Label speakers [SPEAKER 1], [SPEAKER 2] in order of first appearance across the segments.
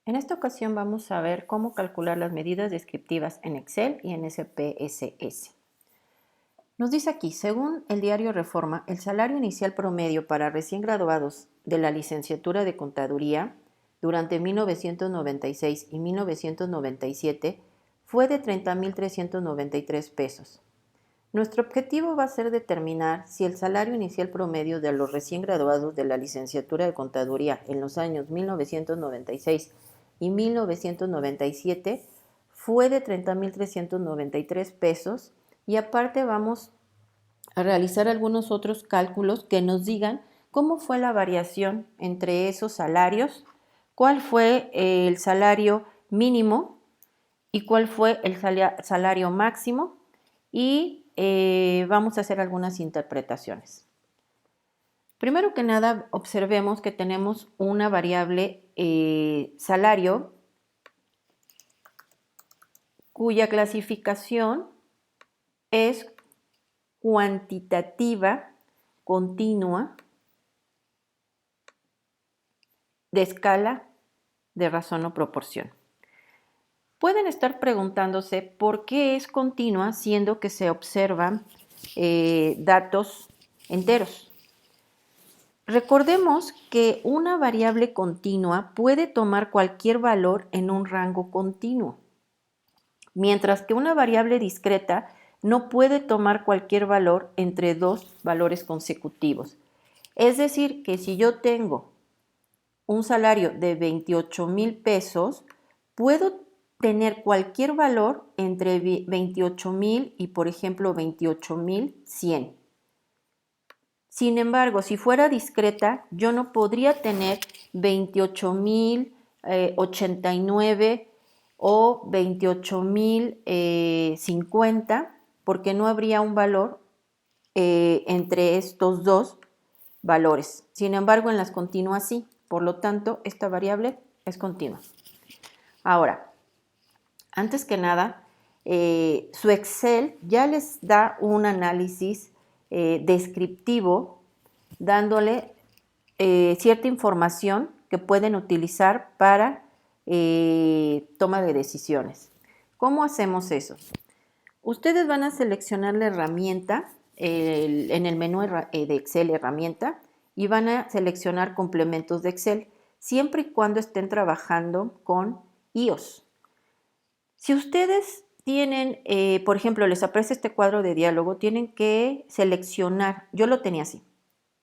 [SPEAKER 1] En esta ocasión vamos a ver cómo calcular las medidas descriptivas en Excel y en SPSS. Nos dice aquí, según el diario Reforma, el salario inicial promedio para recién graduados de la licenciatura de Contaduría durante 1996 y 1997 fue de 30,393 pesos. Nuestro objetivo va a ser determinar si el salario inicial promedio de los recién graduados de la licenciatura de Contaduría en los años 1996 y 1997 fue de 30,393 pesos y aparte vamos a realizar algunos otros cálculos que nos digan cómo fue la variación entre esos salarios, cuál fue el salario mínimo y cuál fue el salario máximo y vamos a hacer algunas interpretaciones. Primero que nada, observemos que tenemos una variable salario cuya clasificación es cuantitativa, continua, de escala, de razón o proporción. Pueden estar preguntándose por qué es continua siendo que se observan datos enteros. Recordemos que una variable continua puede tomar cualquier valor en un rango continuo, mientras que una variable discreta no puede tomar cualquier valor entre dos valores consecutivos. Es decir, que si yo tengo un salario de 28,000 pesos, puedo tener cualquier valor entre 28,000 y, por ejemplo, 28,100. Sin embargo, si fuera discreta, yo no podría tener 28,089 o 28,050 porque no habría un valor entre estos dos valores. Sin embargo, en las continuas sí. Por lo tanto, esta variable es continua. Ahora, antes que nada, su Excel ya les da un análisis descriptivo, dándole cierta información que pueden utilizar para toma de decisiones. ¿Cómo hacemos eso? Ustedes van a seleccionar la herramienta en el menú de Excel herramienta y van a seleccionar complementos de Excel, siempre y cuando estén trabajando con iOS. Si ustedes tienen, por ejemplo, les aparece este cuadro de diálogo, tienen que seleccionar, yo lo tenía así,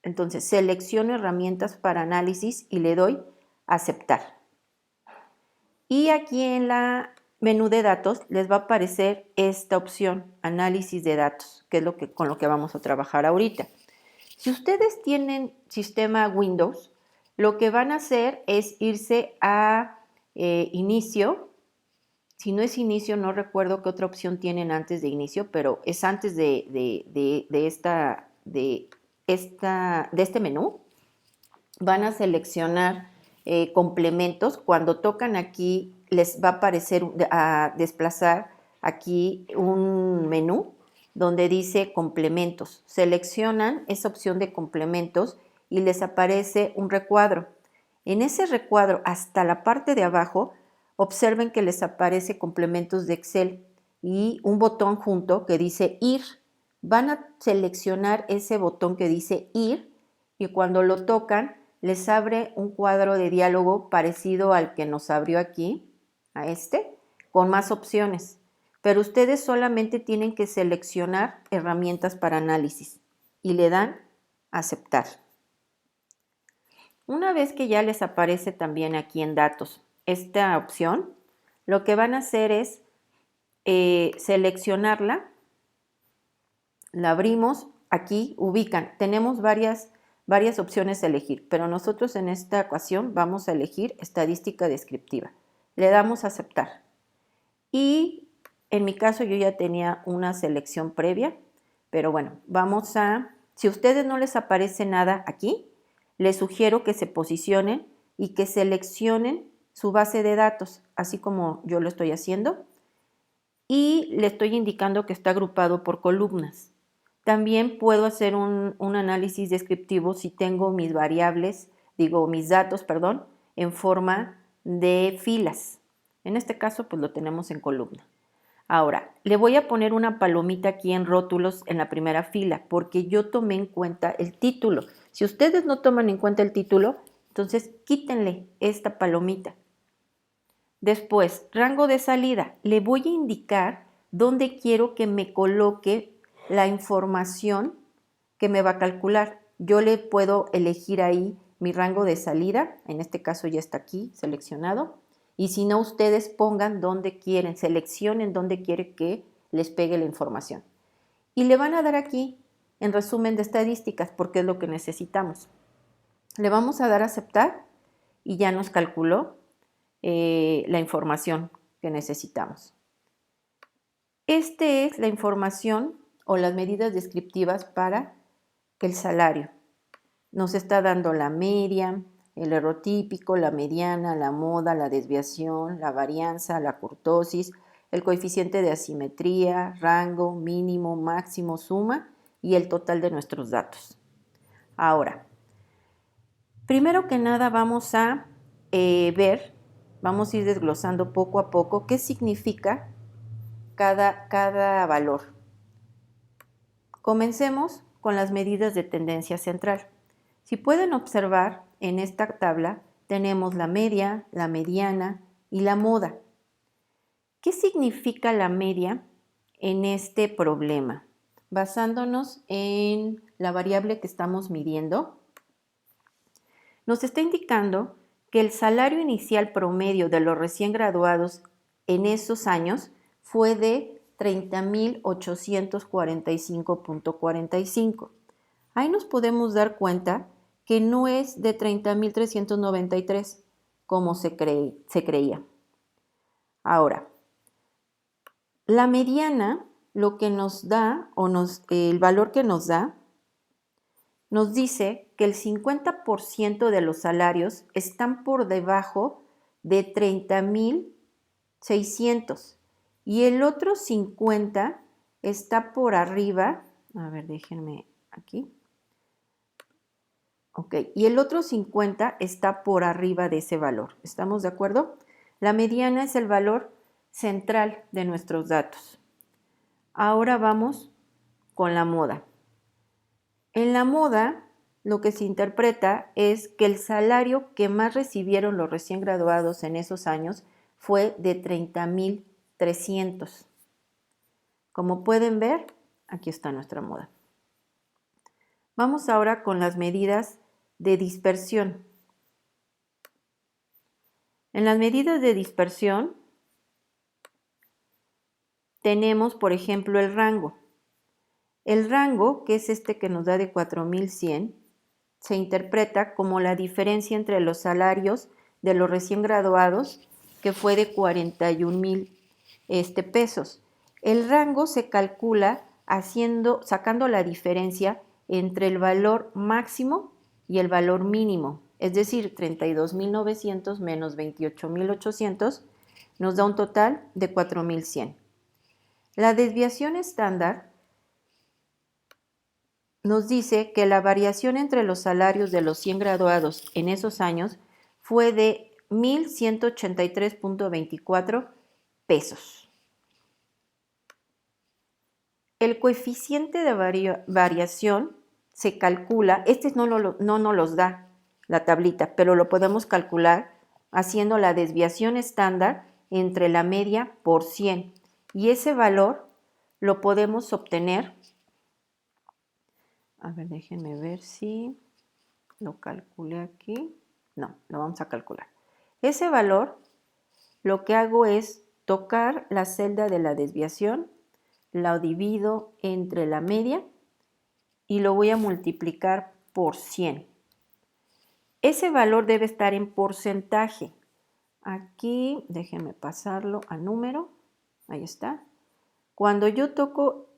[SPEAKER 1] entonces selecciono herramientas para análisis y le doy a aceptar. Y aquí en la menú de datos les va a aparecer esta opción, análisis de datos, que es con lo que vamos a trabajar ahorita. Si ustedes tienen sistema Windows, lo que van a hacer es irse a inicio. Si no es inicio, no recuerdo qué otra opción tienen antes de inicio, pero es antes de este menú. Van a seleccionar complementos. Cuando tocan aquí, les va a aparecer, a desplazar aquí un menú donde dice complementos. Seleccionan esa opción de complementos y les aparece un recuadro. En ese recuadro, hasta la parte de abajo, observen que les aparece complementos de Excel y un botón junto que dice ir. Van a seleccionar ese botón que dice ir y cuando lo tocan les abre un cuadro de diálogo parecido al que nos abrió aquí, a este, con más opciones. Pero ustedes solamente tienen que seleccionar herramientas para análisis y le dan aceptar. Una vez que ya les aparece también aquí en datos esta opción, lo que van a hacer es seleccionarla, la abrimos, aquí ubican, tenemos varias opciones a elegir, pero nosotros en esta ocasión vamos a elegir estadística descriptiva. Le damos a aceptar. Y en mi caso yo ya tenía una selección previa, pero bueno, si a ustedes no les aparece nada aquí, les sugiero que se posicionen y que seleccionen su base de datos, así como yo lo estoy haciendo, y le estoy indicando que está agrupado por columnas. También puedo hacer un análisis descriptivo si tengo mis datos, en forma de filas. En este caso, pues lo tenemos en columna. Ahora, le voy a poner una palomita aquí en rótulos en la primera fila, porque yo tomé en cuenta el título. Si ustedes no toman en cuenta el título, entonces quítenle esta palomita. Después, rango de salida. Le voy a indicar dónde quiero que me coloque la información que me va a calcular. Yo le puedo elegir ahí mi rango de salida. En este caso ya está aquí seleccionado. Y si no, ustedes pongan donde quieren, seleccionen donde quieren que les pegue la información. Y le van a dar aquí en resumen de estadísticas porque es lo que necesitamos. Le vamos a dar a aceptar y ya nos calculó la información que necesitamos. Esta es la información o las medidas descriptivas para el salario. Nos está dando la media, el error típico, la mediana, la moda, la desviación, la varianza, la kurtosis, el coeficiente de asimetría, rango, mínimo, máximo, suma y el total de nuestros datos. Ahora, primero que nada vamos a vamos a ir desglosando poco a poco qué significa cada valor. Comencemos con las medidas de tendencia central. Si pueden observar, en esta tabla tenemos la media, la mediana y la moda. ¿Qué significa la media en este problema? Basándonos en la variable que estamos midiendo, nos está indicando que el salario inicial promedio de los recién graduados en esos años fue de 30.845.45. Ahí nos podemos dar cuenta que no es de 30.393 como se creía. Ahora, la mediana, lo que nos da, el valor que nos da, nos dice que el 50% de los salarios están por debajo de 30.600 y el otro 50 está por arriba, a ver, déjenme aquí. Ok, y el otro 50 está por arriba de ese valor. ¿Estamos de acuerdo? La mediana es el valor central de nuestros datos. Ahora vamos con la moda. En la moda, lo que se interpreta es que el salario que más recibieron los recién graduados en esos años fue de 30.300. Como pueden ver, aquí está nuestra moda. Vamos ahora con las medidas de dispersión. En las medidas de dispersión tenemos, por ejemplo, el rango. El rango, que es este que nos da de 4.100, se interpreta como la diferencia entre los salarios de los recién graduados, que fue de 41.000 pesos. El rango se calcula sacando la diferencia entre el valor máximo y el valor mínimo, es decir, 32.900 menos 28.800 nos da un total de 4.100. La desviación estándar nos dice que la variación entre los salarios de los 100 graduados en esos años fue de 1.183.24 pesos. El coeficiente de variación se calcula, no nos los da la tablita, pero lo podemos calcular haciendo la desviación estándar entre la media por 100. Y ese valor lo podemos obtener. A ver, déjenme ver si lo calculé aquí. No, lo vamos a calcular. Ese valor, lo que hago es tocar la celda de la desviación, la divido entre la media y lo voy a multiplicar por 100. Ese valor debe estar en porcentaje. Aquí, déjenme pasarlo a número. Ahí está. Cuando yo toco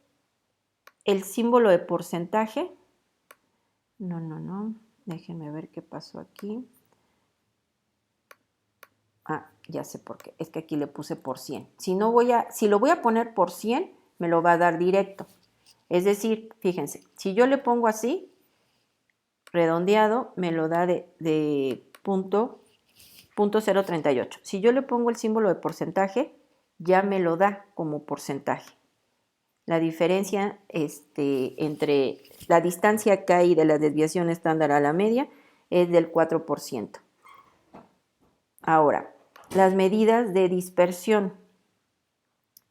[SPEAKER 1] el símbolo de porcentaje, déjenme ver qué pasó aquí. Ya sé por qué, es que aquí le puse por 100. Si lo voy a poner por 100, me lo va a dar directo. Es decir, fíjense, si yo le pongo así, redondeado, me lo da de punto 0.038. Si yo le pongo el símbolo de porcentaje, ya me lo da como porcentaje. La diferencia entre la distancia que hay de la desviación estándar a la media es del 4%. Ahora, las medidas de dispersión,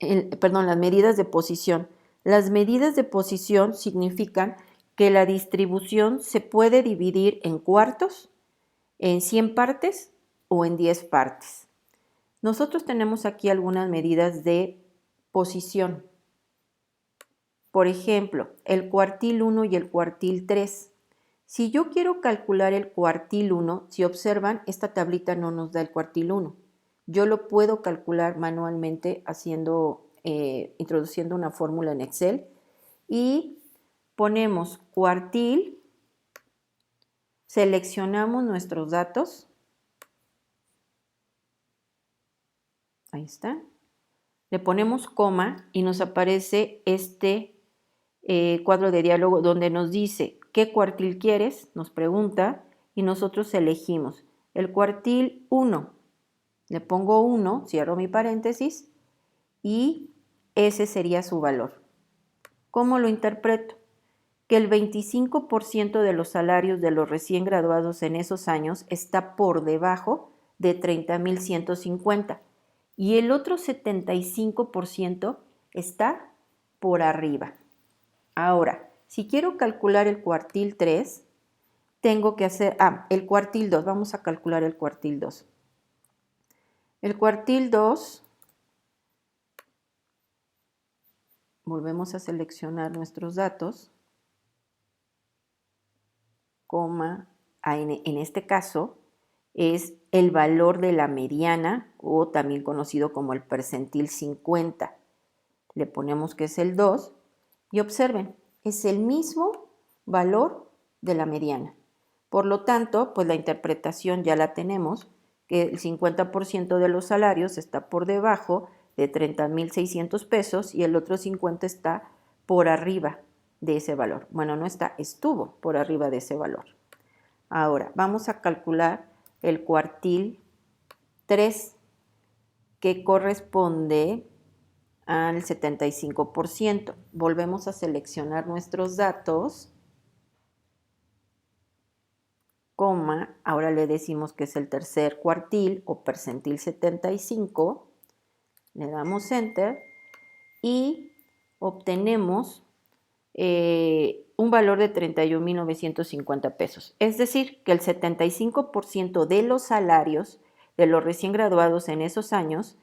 [SPEAKER 1] las medidas de posición. Las medidas de posición significan que la distribución se puede dividir en cuartos, en 100 partes o en 10 partes. Nosotros tenemos aquí algunas medidas de posición. Por ejemplo, el cuartil 1 y el cuartil 3. Si yo quiero calcular el cuartil 1, si observan, esta tablita no nos da el cuartil 1. Yo lo puedo calcular manualmente introduciendo una fórmula en Excel y ponemos cuartil, seleccionamos nuestros datos. Ahí está. Le ponemos coma y nos aparece este cuadro de diálogo donde nos dice ¿qué cuartil quieres? Nos pregunta y nosotros elegimos el cuartil 1. Le pongo 1, cierro mi paréntesis y ese sería su valor. ¿Cómo lo interpreto? Que el 25% de los salarios de los recién graduados en esos años está por debajo de 30.150 y el otro 75% está por arriba. Ahora, si quiero calcular el cuartil 3, tengo que hacer, el cuartil 2, vamos a calcular el cuartil 2. El cuartil 2, volvemos a seleccionar nuestros datos, coma, en este caso es el valor de la mediana o también conocido como el percentil 50. Le ponemos que es el 2 y observen, es el mismo valor de la mediana. Por lo tanto, pues la interpretación ya la tenemos, que el 50% de los salarios está por debajo de 30.600 pesos y el otro 50% está por arriba de ese valor. Bueno, no está, estuvo por arriba de ese valor. Ahora, vamos a calcular el cuartil 3, que corresponde al 75%. Volvemos a seleccionar nuestros datos, coma, ahora le decimos que es el tercer cuartil o percentil 75, le damos Enter y obtenemos un valor de 31.950 pesos. Es decir, que el 75% de los salarios de los recién graduados en esos años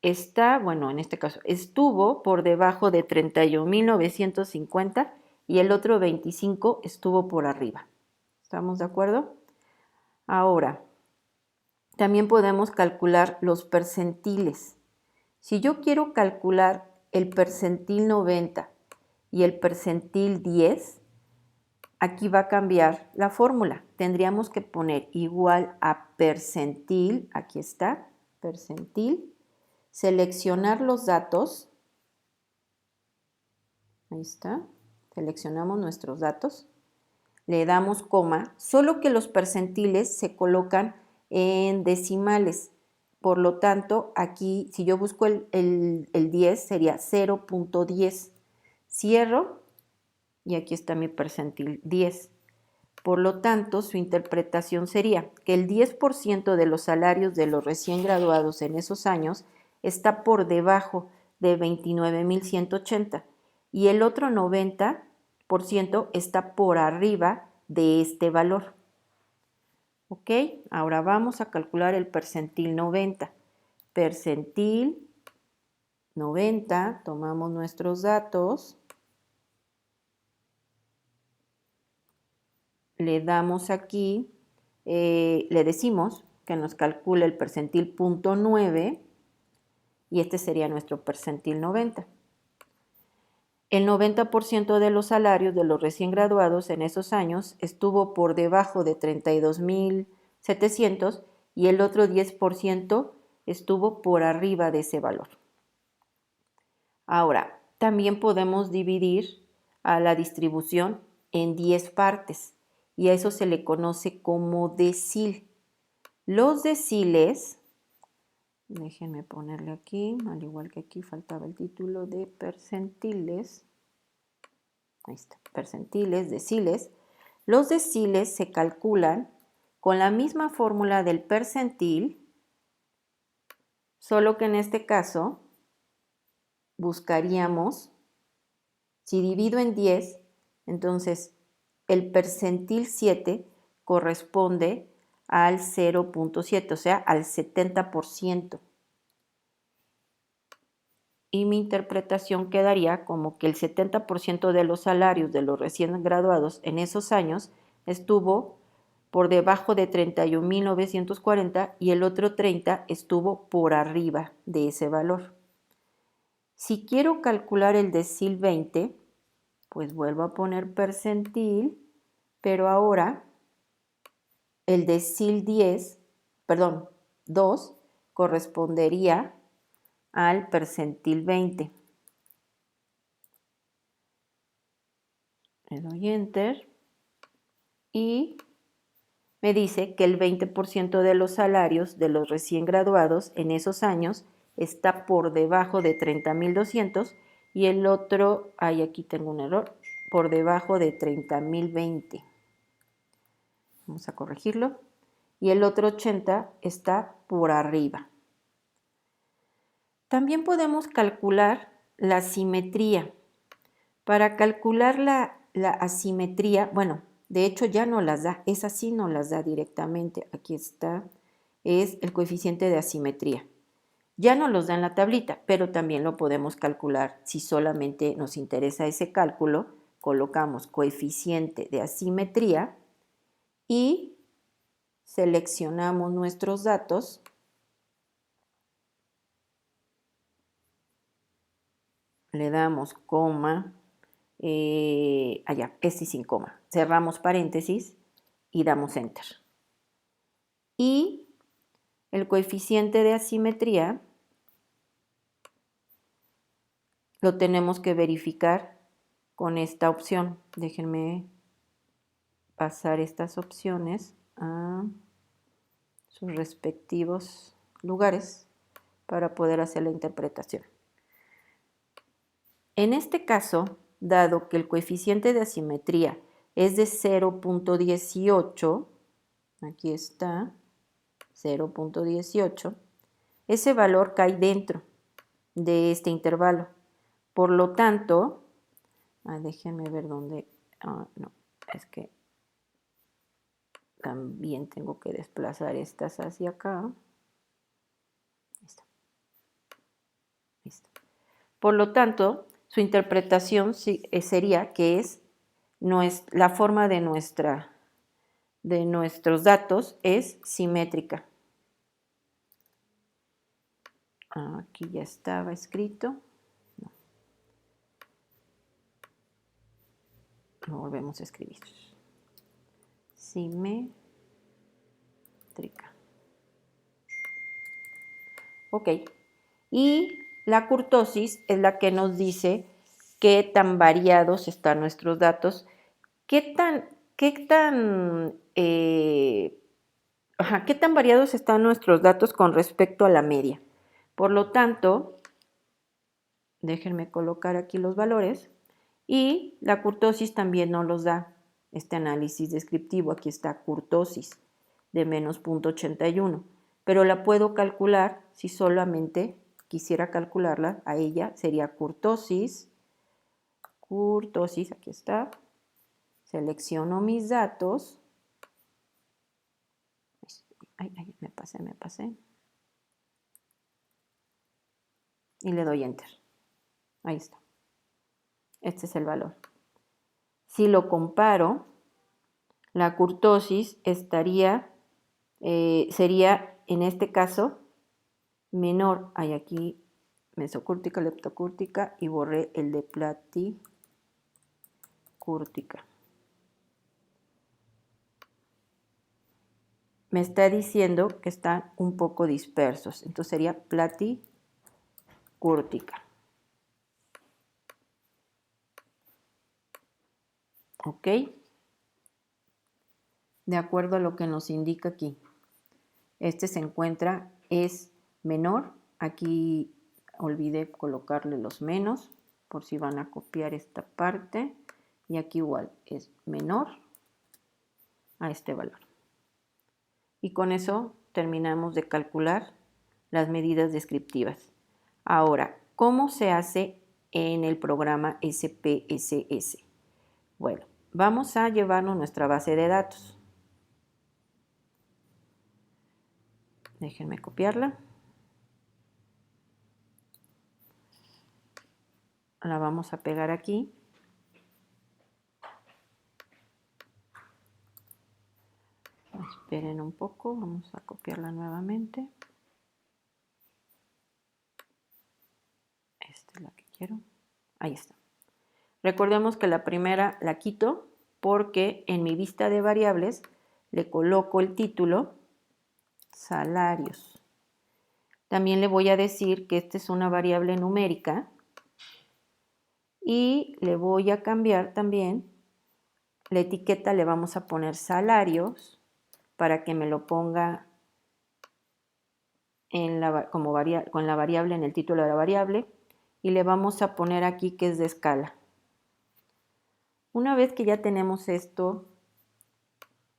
[SPEAKER 1] está, bueno, en este caso, estuvo por debajo de 31.950 y el otro 25 estuvo por arriba. ¿Estamos de acuerdo? Ahora, también podemos calcular los percentiles. Si yo quiero calcular el percentil 90 y el percentil 10, aquí va a cambiar la fórmula. Tendríamos que poner igual a percentil, aquí está, percentil, seleccionar los datos, ahí está, seleccionamos nuestros datos, le damos coma, solo que los percentiles se colocan en decimales. Por lo tanto, aquí, si yo busco el 10, sería 0.10. Cierro y aquí está mi percentil 10. Por lo tanto, su interpretación sería que el 10% de los salarios de los recién graduados en esos años está por debajo de 29.180 y el otro 90% está por arriba de este valor. ¿Ok? Ahora vamos a calcular el percentil 90. Percentil 90, tomamos nuestros datos, le damos aquí, le decimos que nos calcule el percentil 0.9 y este sería nuestro percentil 90. El 90% de los salarios de los recién graduados en esos años estuvo por debajo de 32.700 y el otro 10% estuvo por arriba de ese valor. Ahora, también podemos dividir a la distribución en 10 partes y a eso se le conoce como decil. Los deciles, déjenme ponerle aquí, al igual que aquí faltaba el título de percentiles. Ahí está, percentiles, deciles. Los deciles se calculan con la misma fórmula del percentil, solo que en este caso buscaríamos, si divido en 10, entonces el percentil 7 corresponde al 0.7, o sea, al 70%. Y mi interpretación quedaría como que el 70% de los salarios de los recién graduados en esos años estuvo por debajo de 31.940 y el otro 30 estuvo por arriba de ese valor. Si quiero calcular el decil 20, pues vuelvo a poner percentil, pero ahora el decil 2 correspondería al percentil 20. Le doy Enter y me dice que el 20% de los salarios de los recién graduados en esos años está por debajo de 30.200 y el otro, aquí tengo un error, por debajo de 30.020. Vamos a corregirlo. Y el otro 80 está por arriba. También podemos calcular la simetría. Para calcular la asimetría, bueno, de hecho ya no las da, esa sí no las da directamente. Aquí está, es el coeficiente de asimetría. Ya no los da en la tablita, pero también lo podemos calcular. Si solamente nos interesa ese cálculo, colocamos coeficiente de asimetría y seleccionamos nuestros datos. Le damos coma, este sin coma. Cerramos paréntesis y damos Enter. Y el coeficiente de asimetría lo tenemos que verificar con esta opción. Déjenme pasar estas opciones a sus respectivos lugares para poder hacer la interpretación. En este caso, dado que el coeficiente de asimetría es de 0.18, aquí está, 0.18, ese valor cae dentro de este intervalo. Por lo tanto, déjenme ver dónde, no, es que también tengo que desplazar estas hacia acá. Listo. Por lo tanto, su interpretación sería que es la forma de nuestros datos es simétrica. Aquí ya estaba escrito. No. Lo volvemos a escribir. Simétrica. Ok. Y la kurtosis es la que nos dice qué tan variados están nuestros datos, qué tan variados están nuestros datos con respecto a la media. Por lo tanto, déjenme colocar aquí los valores y la kurtosis también nos los da este análisis descriptivo. Aquí está kurtosis de menos 0.81, pero la puedo calcular si solamente quisiera calcularla a ella, sería kurtosis, aquí está, selecciono mis datos, me pasé, y le doy Enter, ahí está, este es el valor. Si lo comparo, la kurtosis sería en este caso menor, hay aquí mesocúrtica, leptocúrtica y borré el de platicúrtica. Me está diciendo que están un poco dispersos, entonces sería platicúrtica. ¿Ok? De acuerdo a lo que nos indica aquí. Este se encuentra, es menor. Aquí olvidé colocarle los menos por si van a copiar esta parte. Y aquí igual es menor a este valor. Y con eso terminamos de calcular las medidas descriptivas. Ahora, ¿cómo se hace en el programa SPSS? Bueno, vamos a llevarnos nuestra base de datos. Déjenme copiarla. La vamos a pegar aquí. Esperen un poco, vamos a copiarla nuevamente. Esta es la que quiero. Ahí está. Recordemos que la primera la quito porque en mi vista de variables le coloco el título salarios. También le voy a decir que esta es una variable numérica y le voy a cambiar también la etiqueta, le vamos a poner salarios para que me lo ponga con la variable en el título de la variable y le vamos a poner aquí que es de escala. Una vez que ya tenemos esto,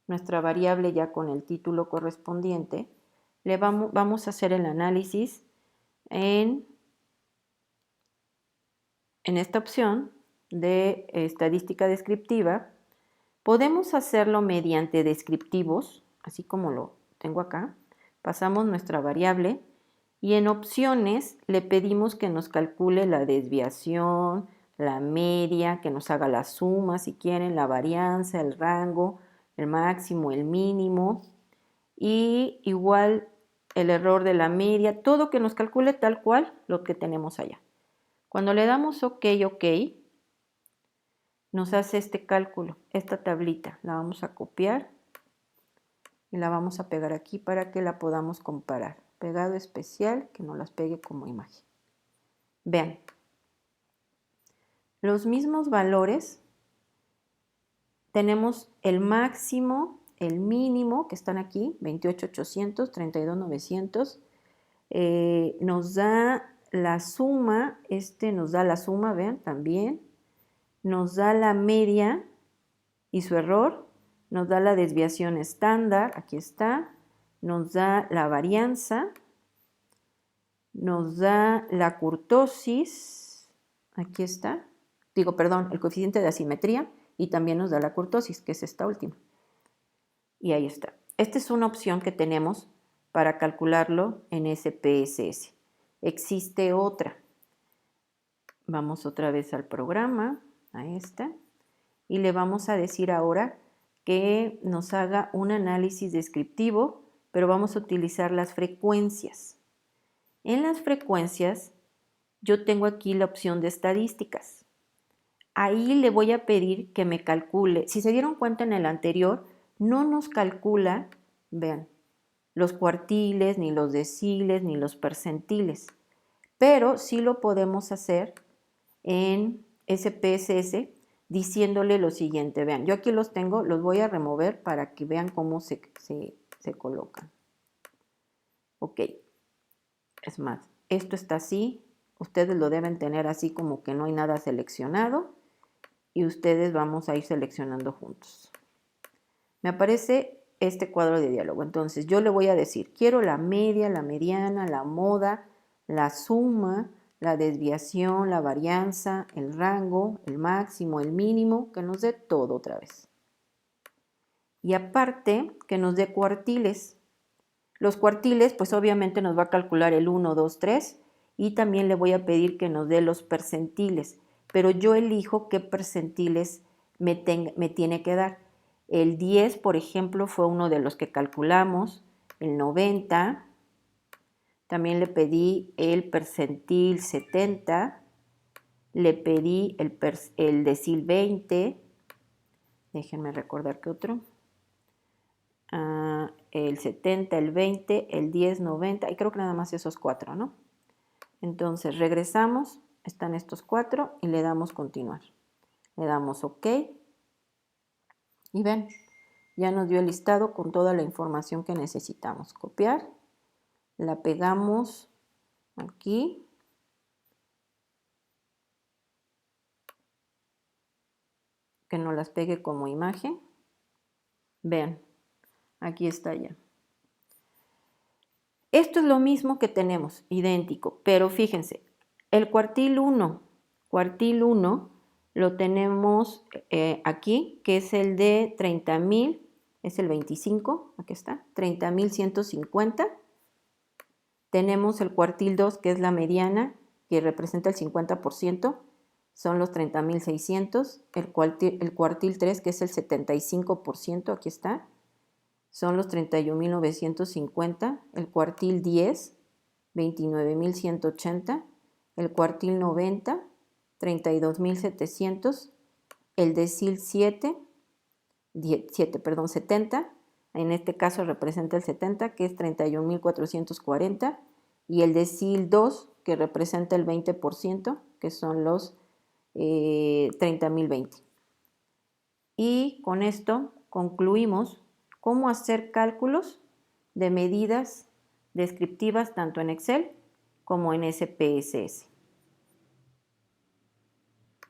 [SPEAKER 1] nuestra variable ya con el título correspondiente, vamos a hacer el análisis en esta opción de estadística descriptiva. Podemos hacerlo mediante descriptivos, así como lo tengo acá. Pasamos nuestra variable y en opciones le pedimos que nos calcule la desviación, la media, que nos haga la suma si quieren, la varianza, el rango, el máximo, el mínimo y igual el error de la media, todo que nos calcule tal cual lo que tenemos allá. Cuando le damos OK, nos hace este cálculo, esta tablita. La vamos a copiar y la vamos a pegar aquí para que la podamos comparar. Pegado especial, que nos las pegue como imagen. Vean, los mismos valores, tenemos el máximo, el mínimo, que están aquí, 28,800, 32,900. Nos da la suma, nos da la suma, vean, también. Nos da la media y su error, nos da la desviación estándar, aquí está, nos da la varianza, nos da la kurtosis, aquí está, el coeficiente de asimetría y también nos da la kurtosis, que es esta última. Y ahí está. Esta es una opción que tenemos para calcularlo en SPSS. Existe otra. Vamos otra vez al programa, a esta, y le vamos a decir ahora que nos haga un análisis descriptivo, pero vamos a utilizar las frecuencias. En las frecuencias yo tengo aquí la opción de estadísticas. Ahí le voy a pedir que me calcule. Si se dieron cuenta en el anterior, no nos calcula, vean, los cuartiles, ni los deciles, ni los percentiles. Pero sí lo podemos hacer en SPSS diciéndole lo siguiente. Vean, yo aquí los tengo, los voy a remover para que vean cómo se colocan. Ok, es más, esto está así, ustedes lo deben tener así como que no hay nada seleccionado y ustedes vamos a ir seleccionando juntos. Me aparece este cuadro de diálogo, entonces yo le voy a decir, quiero la media, la mediana, la moda, la suma, la desviación, la varianza, el rango, el máximo, el mínimo, que nos dé todo otra vez. Y aparte, que nos dé cuartiles. Los cuartiles, pues obviamente nos va a calcular el 1, 2, 3 y también le voy a pedir que nos dé los percentiles, pero yo elijo qué percentiles me tiene que dar. El 10, por ejemplo, fue uno de los que calculamos, el 90, también le pedí el percentil 70, le pedí el decil 20, déjenme recordar qué otro, el 70, el 20, el 10, 90, y creo que nada más esos 4, ¿no? Entonces regresamos, están estos 4 y le damos continuar. Le damos OK y ven, Ya nos dio el listado con toda la información que necesitamos. Copiar, la pegamos aquí. Que nos las pegue como imagen. Vean, aquí está ya. Esto es lo mismo que tenemos, idéntico, pero fíjense, el cuartil 1 lo tenemos aquí, que es el de 30,000, es el 25, aquí está, 30,150. Tenemos el cuartil 2, que es la mediana, que representa el 50%, son los 30,600. El cuartil 3, que es el 75%, aquí está, son los 31,950. El cuartil 10, 29,180. El cuartil 90, 32,700. El decil 70, en este caso representa el 70, que es 31,440. Y el decil 2, que representa el 20%, que son los 30,020. Y con esto concluimos cómo hacer cálculos de medidas descriptivas tanto en Excel como en SPSS.